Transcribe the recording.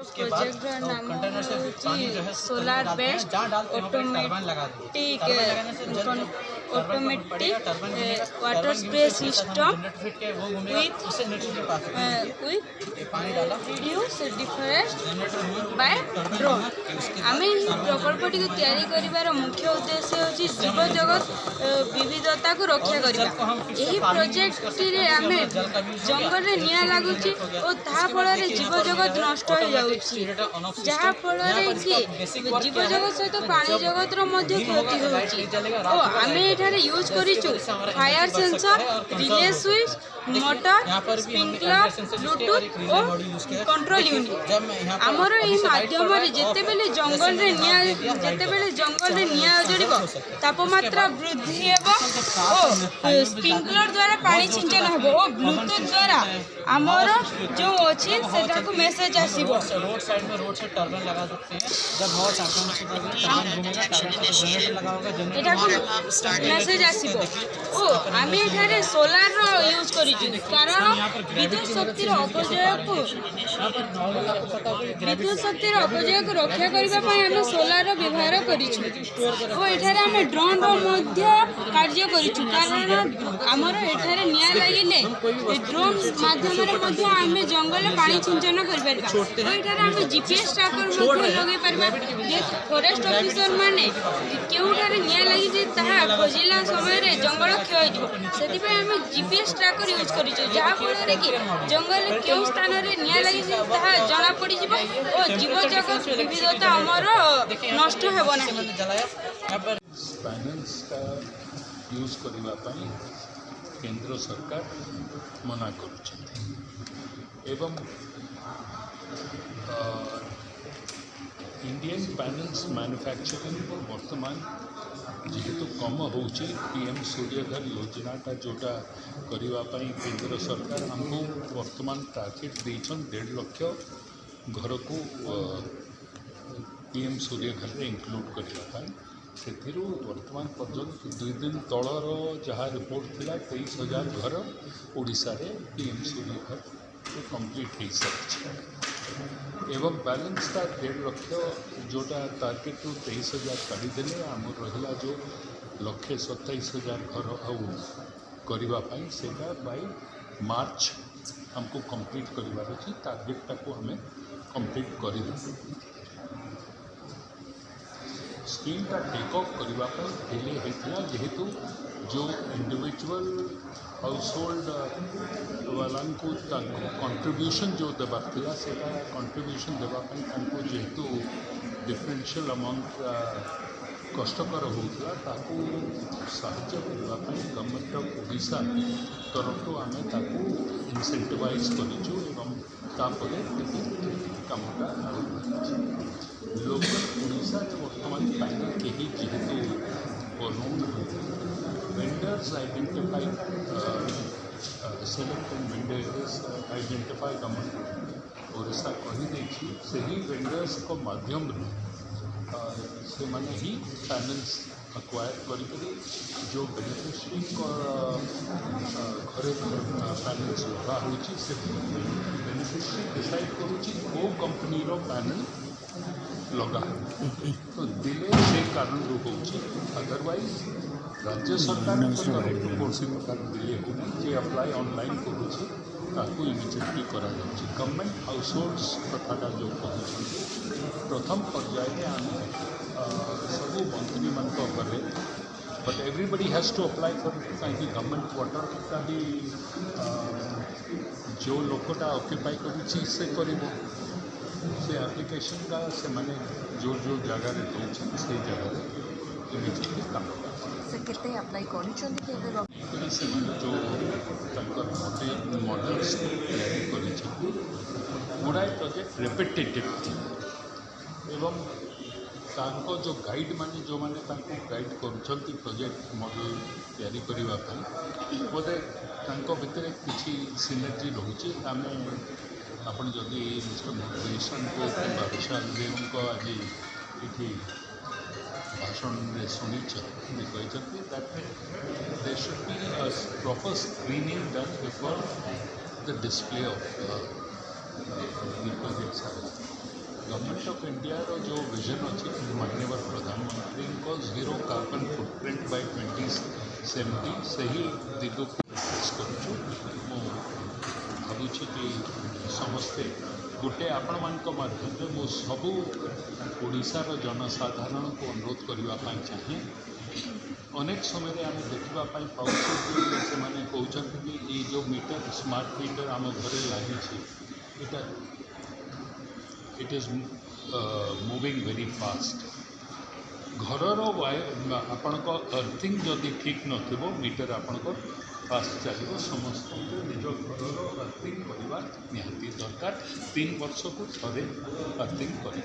उसके बाद कंटेनर से पानी जो है solar based automatic water spray system with reduce difference bye drone. आम प्रकल्पटी को तैयारी कर मुख्य उद्देश्य होची जीव जगत विविधता को रक्षा करने। यही प्रोजेक्ट आम जंगल में निया लगुच और ताफल जीव जगत नष्ट हो जाऊँगी जहाँफल कि जीव जगत सहित पानी जगत क्षति होची। आम ये यूज करूँ fire sensor, relay switch, motor, sprinkler, Bluetooth और कंट्रोल यूनिट। आमर यही माध्यम जिते बेले जंगल में निया उजड़ तापमात्रा वृद्धि और स्प्रिंकलर द्वारा पानी सिंचन हो और ब्लूटूथ द्वारा आमर जो अच्छी से मेसेज आसो। रोड साइड में रोड से टर्बाइन लगा सकते हैं। जब हवा मेसेज आसो और आम ये सोलार यूज कर कारण विद्युत शक्तिर अपजय को रक्षा करने आम सोलार व्यवहार करें। ड्रोन कार्य करमर एठार निया लगे ड्रोन माध्यम आम जंगल पानी सिंचन कर जीपीएस ट्रैकर लगे पार्बा। फॉरेस्ट ऑफिसर माने क्योंठार निया लगी खोजिला समय जंगल क्षय हो जीपीएस ट्रैकर यूज कर जहाँफल कि जंगल क्यों स्थान में निया लगी जना पड़ और जीव जगत विविधता आमर नष्ट होना। पैनल्स का यूज करने केंद्र सरकार मना करुँच एवं इंडियन पैनल्स मैन्युफैक्चरिंग वर्तमान जेहेतु कम हो पीएम सूर्यघर योजनाटा जोटा करने केंद्र सरकार हमको वर्तमान टार्गेट देछन 1.5 लाख घर को पीएम सूर्यघर में इंक्लूड करने से वर्तमान पर्यंत 2 दिन तलर जहाँ रिपोर्ट थिला 23,000 घर ओडिशा रे पीएम सूर्यघर कंप्लीट हो सारी एवं बैलेंस का 1.5 लाख जोटा टार्गेट 23,000 काढ़ीदे आम रहा जो 1,27,000 घर आने से बाय मार्च हमको कंप्लीट करार अच्छी टार्गेटा को हमें कंप्लीट कर स्कीमटा टेक ऑफ करने डिले होता जेहेतु जो इंडिविजुअल हाउस होल्ड वाला को कंट्रीब्यूशन जो देवार था से कंट्रीब्यूशन देवाई जेहेतु डिफरेंशियल अमाउंट कष्टकर होता साहाय्य करने गवर्नमेंट ऑफ ओडिशा तरफ आम इनसेंटिवाइज करूँ तापर कमटा लोकल ओडिशा वर्तमान पैनल कहीं जेहेतु बनाऊँ vendors identified select and vendors identify government Odisha कहीदे से ही वेंडर्स को माध्यम से माने ही पैनल्स अक्वायर करी जो बेनिफिशियरी घरे पैनल्स लगा से बेनिफिशियरी डिसाइड करुँची को कंपनी रो पैनल लगा तो डिले से कारण हो अदरवाइज राज्य सरकार कौन प्रकार डिले होना जे अप्लाई ऑनलाइन करुँचे इमिजिएटली करा गवर्नमेंट हाउस होल्ड्स कथाटा जो कहते प्रथम पर्याय आम सब मंत्री मान but everybody has to apply for कहीं गवर्नमेंट वाटर का भी जो लोकटा ऑक्यूपाई करुँची से कर से एप्लिकेशन का से माने जो जगह दौर से जगह इमिजिएटली काम से केते अप्लाई करी से जो मॉडल्स तैयारी गुड़ाए प्रोजेक्ट रेपिटेटिव एवं तांको जो गाइड माने जो माने तांको गाइड करुँच प्रोजेक्ट मॉडल तैयारी करने बोधे तांको भितर किसी सिनर्जी रोचे आम आपन जदि मिस्टर मोटिवेशन को विशाल देव को आज ये भाषण में शुणी कहते there should be a proper screening done before the display of the projects. Of India रो जो विजन अच्छे माननीय प्रधानमंत्री को जीरो कार्बन फुटप्रिंट बाय 2070 से ही दिग को प्रयास करूँ भावुँ कि समस्ते गोटे आपण मान माध्यम मु सबू ओडिशार जनसाधारण को अनुरोध करने चाहे अनेक समय आम देखा पाऊँ से कहते कि ये जो मीटर स्मार्ट मीटर आम घर लगी it is moving very fast घरर आपण अर्थिंग जदि ठीक नथिबो मीटर आपण फास्ट चलो समस्त निज घर अर्थिंग करवा निहाती दरकार 3 वर्ष को थे अर्थिंग कर।